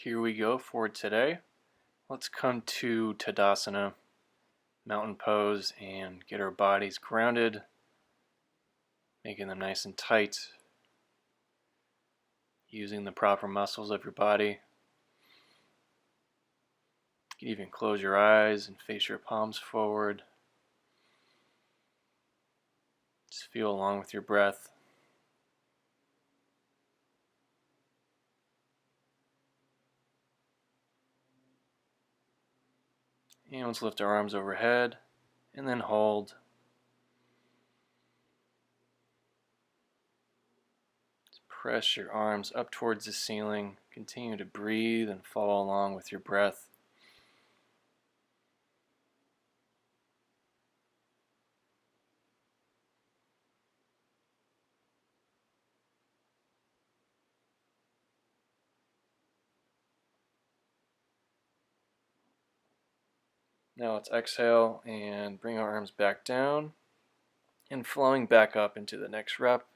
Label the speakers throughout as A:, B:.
A: Here we go for today. Let's come to Tadasana, mountain pose, and get our bodies grounded, making them nice and tight, using the proper muscles of your body. You can even close your eyes and face your palms forward. Just feel along with your breath. And let's lift our arms overhead and then hold. Just press your arms up towards the ceiling. Continue to breathe and follow along with your breath. Now let's exhale and bring our arms back down and flowing back up into the next rep.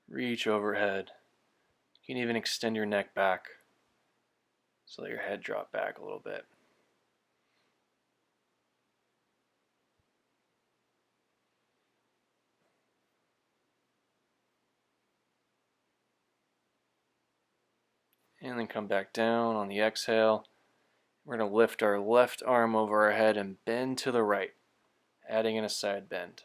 A: Reach overhead. You can even extend your neck back so let your head drop back a little bit. And then come back down on the exhale. We're going to lift our left arm over our head and bend to the right, adding in a side bend.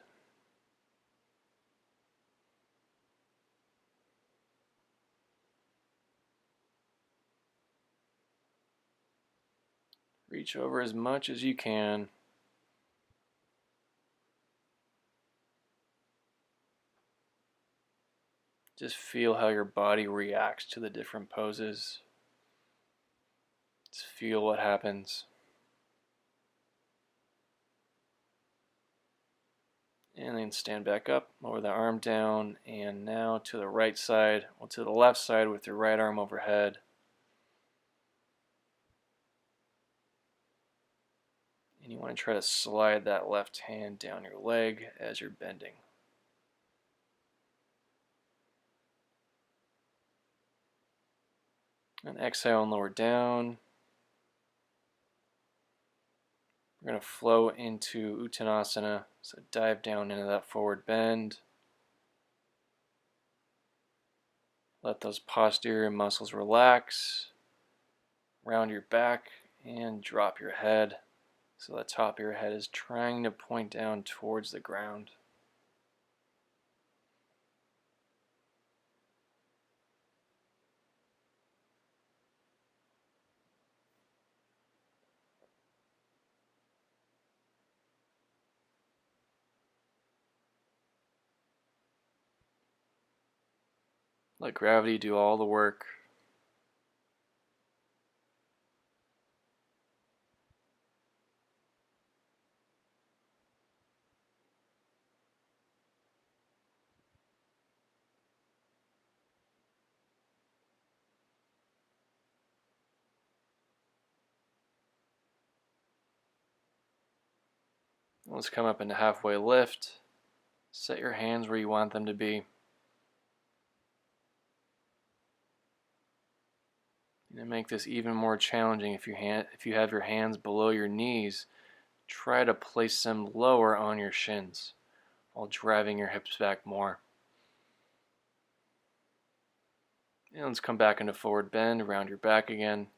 A: Reach over as much as you can. Just feel how your body reacts to the different poses. Just feel what happens. And then stand back up, lower the arm down, and now to the right side, well, to the left side with your right arm overhead. And you want to try to slide that left hand down your leg as you're bending. And exhale and lower down. We're going to flow into Uttanasana, so dive down into that forward bend. Let those posterior muscles relax. Round your back and drop your head. So the top of your head is trying to point down towards the ground. Let gravity do all the work. Let's come up into halfway lift. Set your hands where you want them to be. And make this even more challenging, if you have your hands below your knees, try to place them lower on your shins while driving your hips back more. And let's come back into forward bend, around your back again.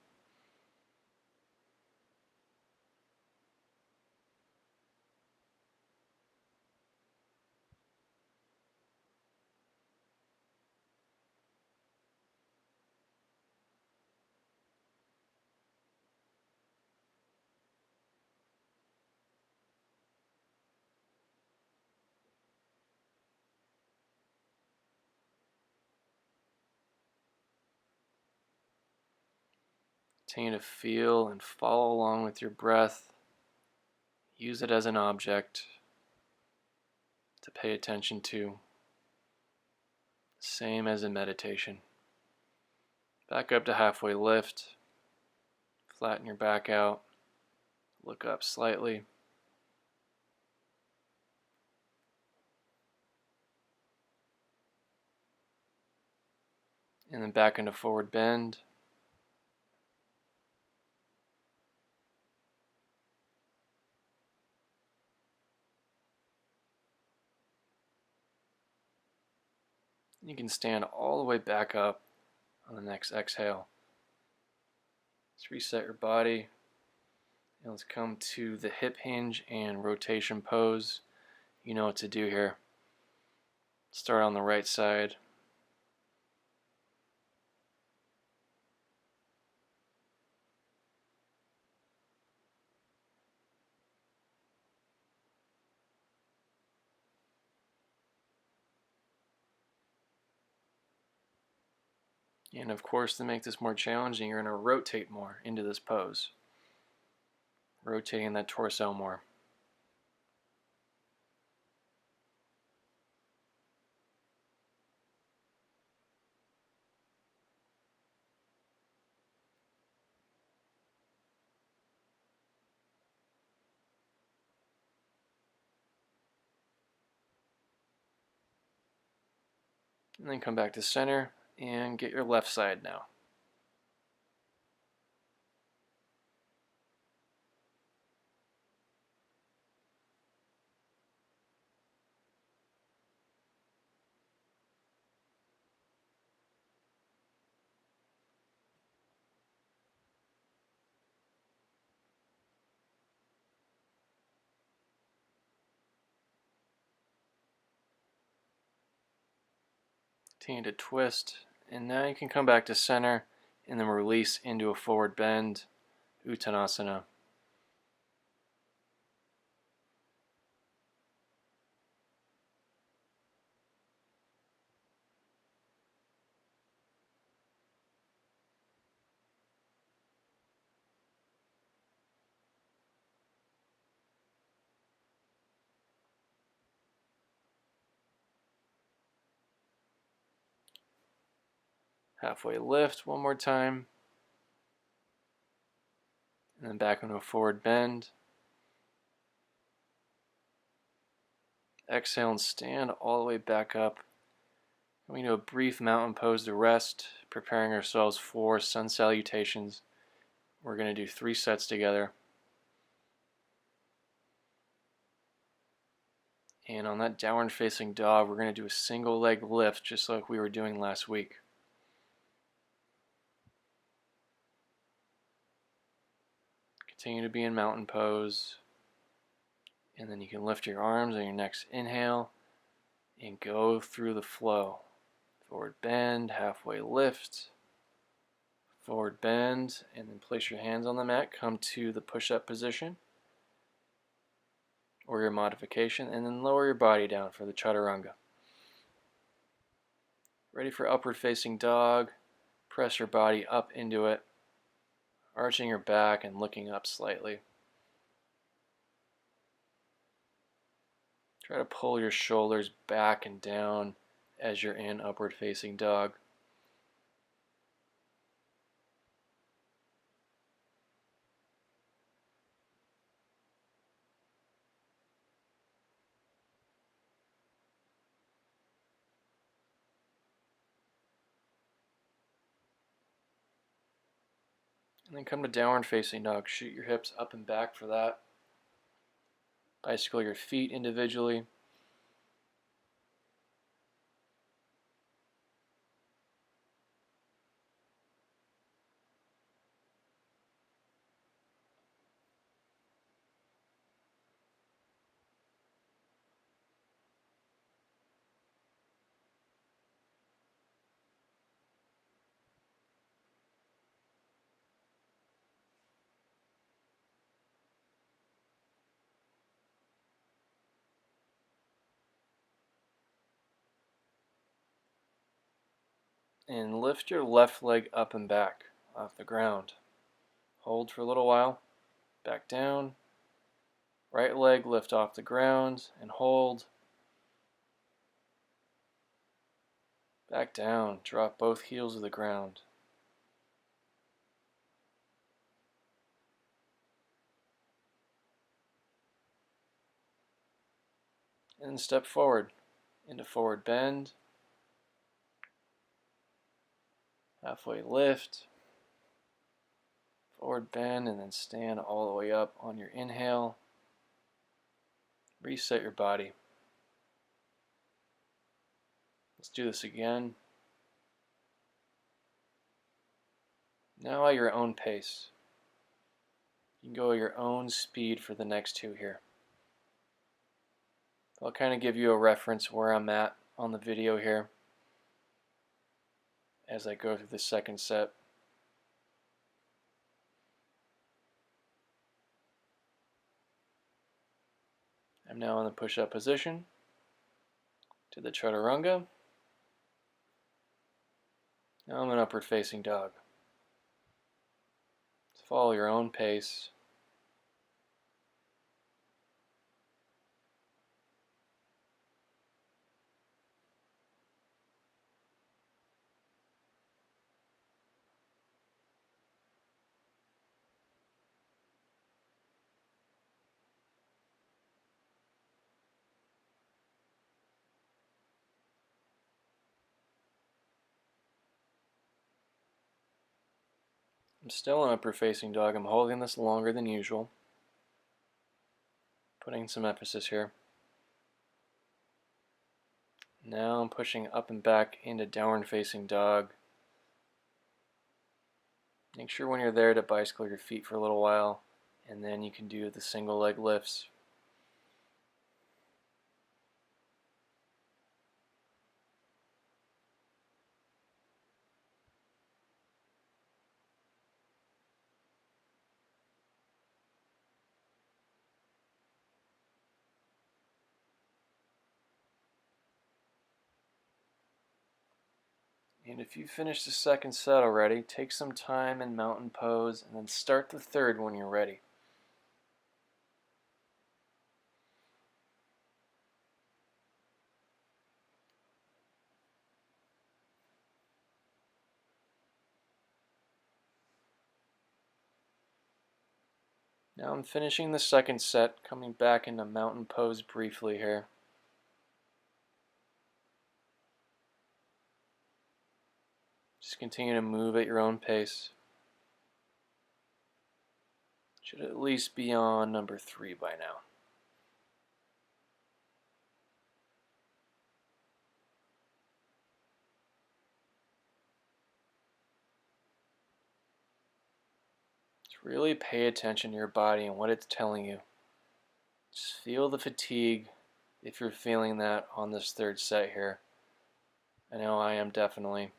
A: Continue to feel and follow along with your breath. Use it as an object to pay attention to. Same as in meditation. Back up to halfway lift. Flatten your back out. Look up slightly. and then back into forward bend. You can stand all the way back up on the next exhale. Let's reset your body. And let's come to the hip hinge and rotation pose. You know what to do here. Start on the right side. And of course, to make this more challenging, you're going to rotate more into this pose. Rotating that torso more. And then come back to center and get your left side now. Continue to twist, and now you can come back to center and then release into a forward bend, Uttanasana. Halfway lift one more time, and then back into a forward bend. Exhale and stand all the way back up. Going to a brief mountain pose to rest, preparing ourselves for sun salutations. We're going to do 3 sets together. And on that downward facing dog, we're going to do a single leg lift just like we were doing last week. Continue to be in mountain pose. And then you can lift your arms on your next inhale and go through the flow. Forward bend, halfway lift, forward bend, and then place your hands on the mat. Come to the push-up position or your modification, and then lower your body down for the chaturanga. Ready for upward facing dog. Press your body up into it, arching your back and looking up slightly. Try to pull your shoulders back and down as you're in upward facing dog. And then come to downward facing dog. Shoot your hips up and back for that. Bicycle your feet individually. And lift your left leg up and back off the ground. Hold for a little while. Back down. Right leg lift off the ground and hold. Back down. Drop both heels to the ground. And step forward into forward bend. Halfway lift, forward bend, and then stand all the way up on your inhale. Reset your body. Let's do this again. Now at your own pace. You can go at your own speed for the next two here. I'll kind of give you a reference where I'm at on the video here as I go through the second set. I'm now in the push-up position to the chaturanga. Now I'm in upward facing dog. So follow your own pace. I'm still in upward facing dog. I'm holding this longer than usual. Putting some emphasis here. Now I'm pushing up and back into downward facing dog. Make sure when you're there to bicycle your feet for a little while, and then you can do the single leg lifts. And if you finish the second set already, take some time in mountain pose and then start the third when you're ready. Now I'm finishing the second set, coming back into mountain pose briefly here. Just continue to move at your own pace. Should at least be on number 3 by now. Just really pay attention to your body and what it's telling you. Just feel the fatigue if you're feeling that on this third set here. I know I am definitely.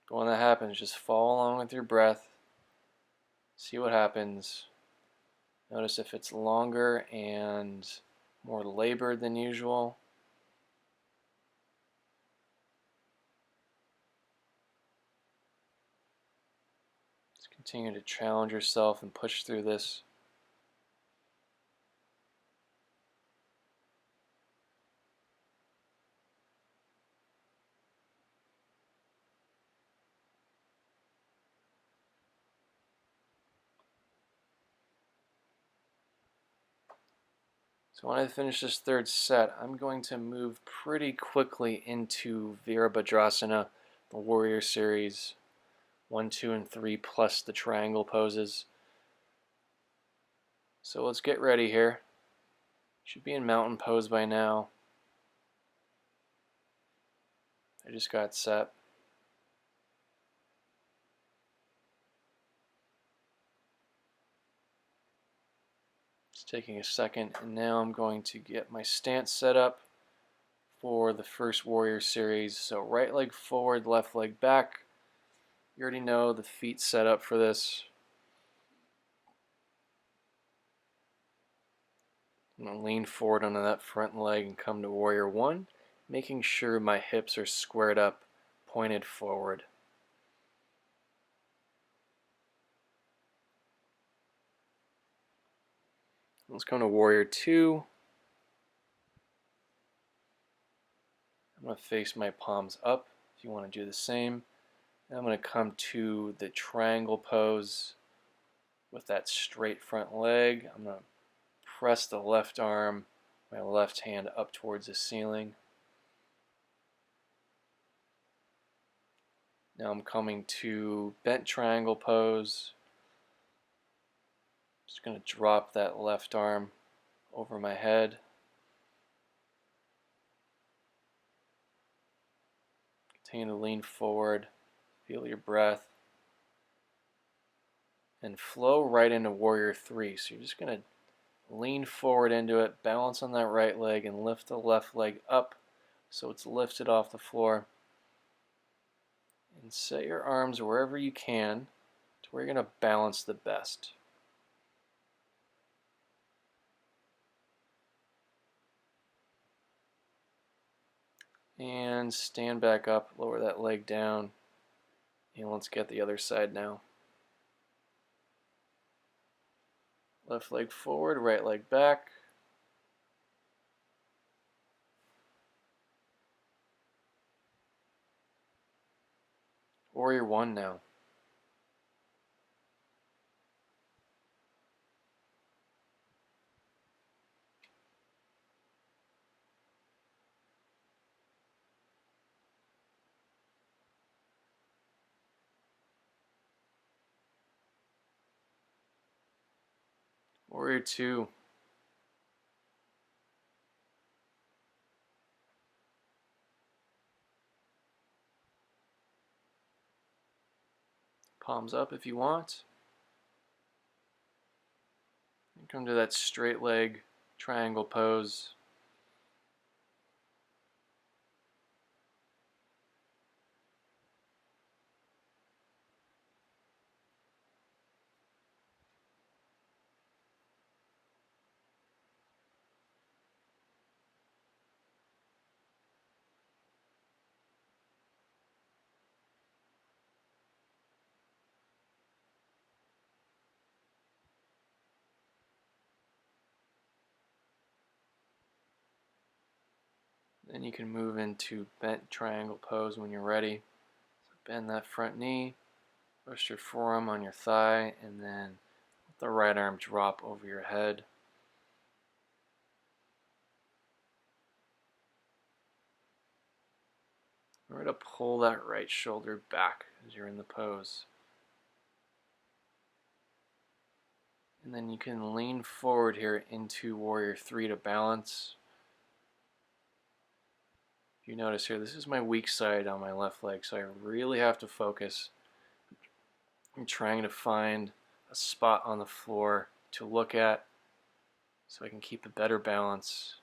A: But when that happens, just follow along with your breath. See what happens. Notice if it's longer and more labored than usual. Just continue to challenge yourself and push through this. So when I finish this third set, I'm going to move pretty quickly into Virabhadrasana, the Warrior Series 1, 2, and 3, plus the triangle poses. So let's get ready here. Should be in mountain pose by now. I just got set. Taking a second, and now I'm going to get my stance set up for the first Warrior Series. So right leg forward, left leg back. You already know the feet set up for this. I'm going to lean forward onto that front leg and come to Warrior 1, making sure my hips are squared up, pointed forward. Let's come to Warrior 2. I'm going to face my palms up if you want to do the same. And I'm going to come to the triangle pose with that straight front leg. I'm going to press the left arm, my left hand up towards the ceiling. Now I'm coming to bent triangle pose. Just going to drop that left arm over my head. Continue to lean forward, feel your breath, and flow right into Warrior 3. So you're just going to lean forward into it, balance on that right leg, and lift the left leg up so it's lifted off the floor. And set your arms wherever you can to where you're going to balance the best. And stand back up, lower that leg down, and let's get the other side now. Left leg forward, right leg back. Warrior 1 now. Warrior 2. Palms up if you want. And come to that straight leg triangle pose. Then you can move into bent triangle pose when you're ready. So bend that front knee, rest your forearm on your thigh, and then let the right arm drop over your head. Remember to pull that right shoulder back as you're in the pose. And then you can lean forward here into Warrior 3 to balance. You notice here, this is my weak side on my left leg, so I really have to focus. I'm trying to find a spot on the floor to look at so I can keep a better balance.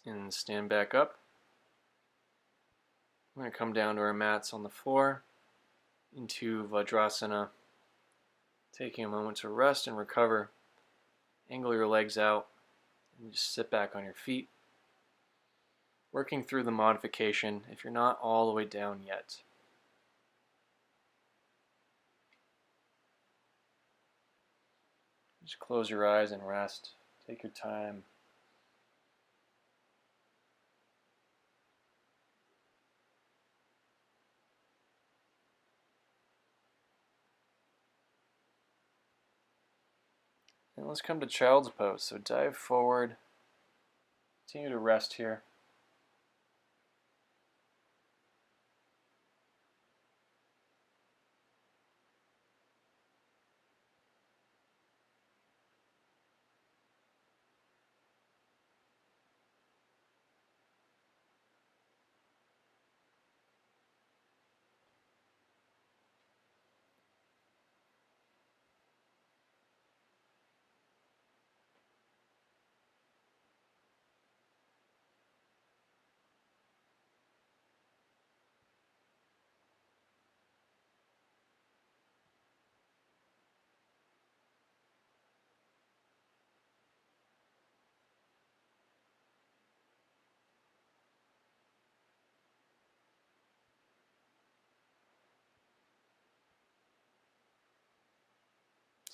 A: And stand back up. We're going to come down to our mats on the floor into Vajrasana, taking a moment to rest and recover. Angle your legs out and just sit back on your feet, working through the modification if you're not all the way down yet. Just close your eyes and rest. Take your time. And let's come to child's pose. So dive forward. Continue to rest here.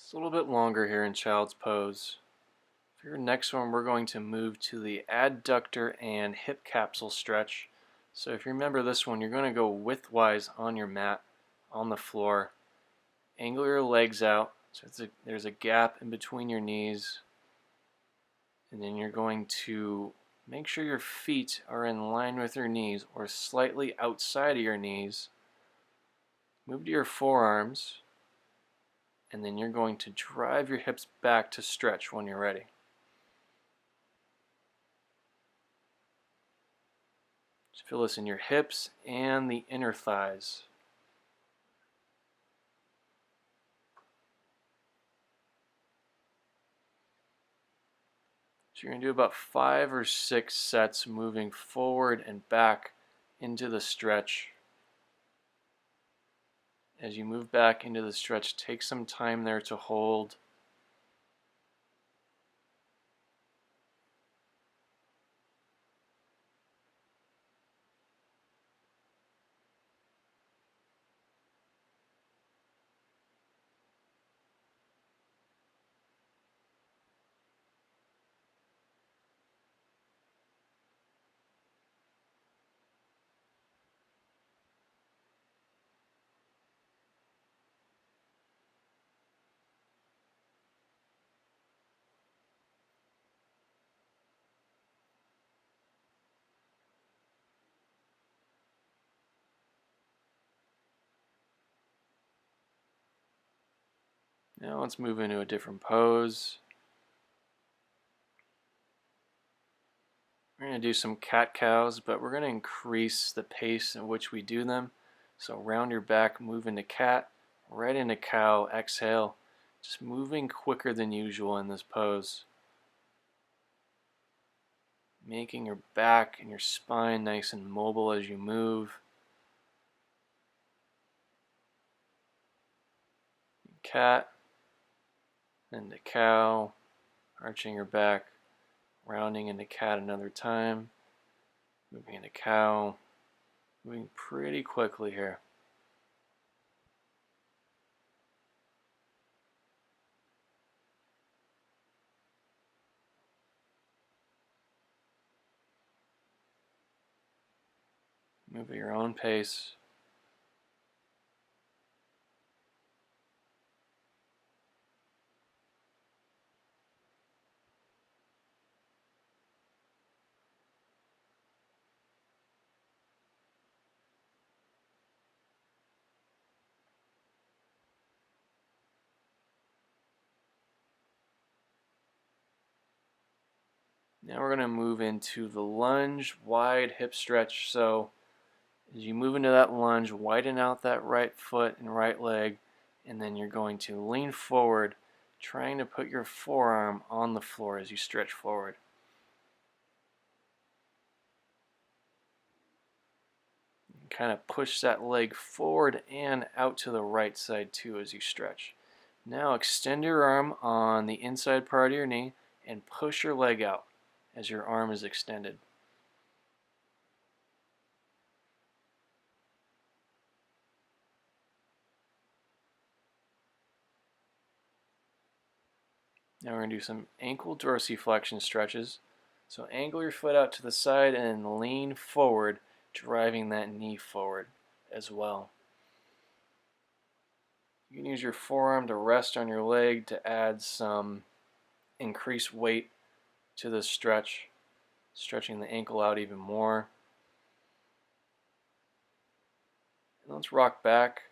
A: Just a little bit longer here in child's pose. For your next one, we're going to move to the adductor and hip capsule stretch. So if you remember this one, you're going to go widthwise on your mat on the floor. Angle your legs out so there's a gap in between your knees. And then you're going to make sure your feet are in line with your knees or slightly outside of your knees. Move to your forearms. And then you're going to drive your hips back to stretch when you're ready. Just feel this in your hips and the inner thighs. So you're going to do about 5 or 6 sets moving forward and back into the stretch. As you move back into the stretch, take some time there to hold. Now let's move into a different pose. We're going to do some cat-cows, but we're going to increase the pace in which we do them. So round your back, move into cat, right into cow, exhale. Just moving quicker than usual in this pose. Making your back and your spine nice and mobile as you move. Cat, into cow, arching your back, rounding into cat another time, moving into cow, moving pretty quickly here. Move at your own pace. Now we're going to move into the lunge wide hip stretch. So as you move into that lunge, widen out that right foot and right leg, and then you're going to lean forward, trying to put your forearm on the floor as you stretch forward. Kind of push that leg forward and out to the right side too as you stretch. Now extend your arm on the inside part of your knee and push your leg out as your arm is extended. Now we're going to do some ankle dorsiflexion stretches. So angle your foot out to the side and lean forward, driving that knee forward as well. You can use your forearm to rest on your leg to add some increased weight to the stretch, stretching the ankle out even more. And let's rock back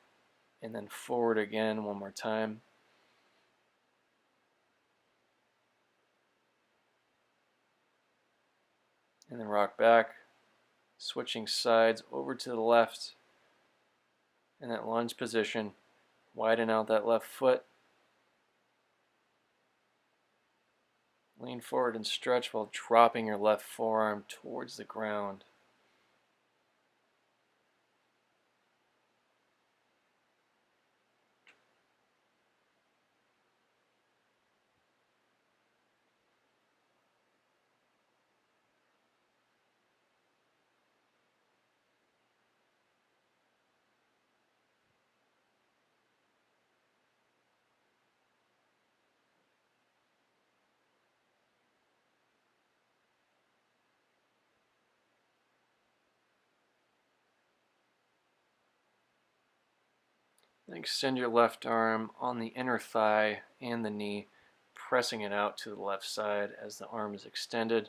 A: and then forward again one more time. And then rock back, switching sides over to the left in that lunge position. Widen out that left foot. Lean forward and stretch while dropping your left forearm towards the ground. Extend your left arm on the inner thigh and the knee, pressing it out to the left side as the arm is extended.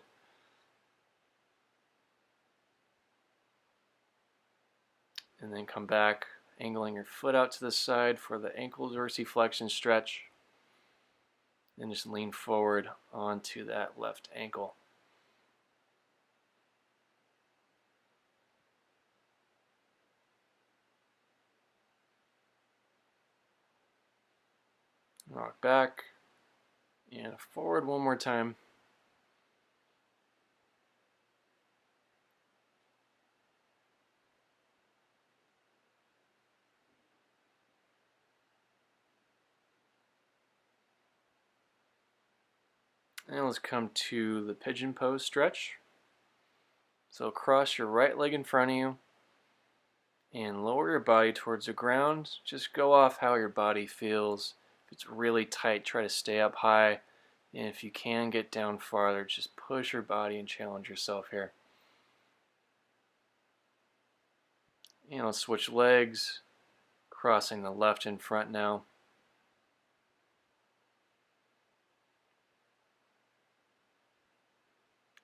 A: And then come back, angling your foot out to the side for the ankle dorsiflexion stretch. And just lean forward onto that left ankle. Rock back and forward one more time. And let's come to the pigeon pose stretch. So cross your right leg in front of you and lower your body towards the ground. Just go off how your body feels. If it's really tight, try to stay up high. And if you can get down farther, just push your body and challenge yourself here. And let's switch legs, crossing the left in front now.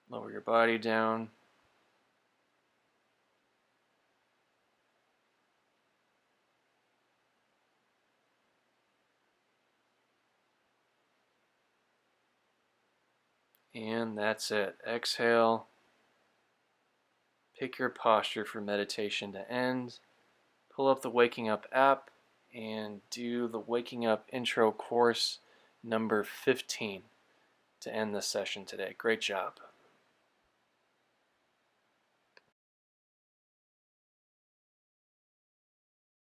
A: Lower your body down. And that's it. Exhale. Pick your posture for meditation to end. Pull up the Waking Up app and do the Waking Up intro course number 15 to end this session today. Great job.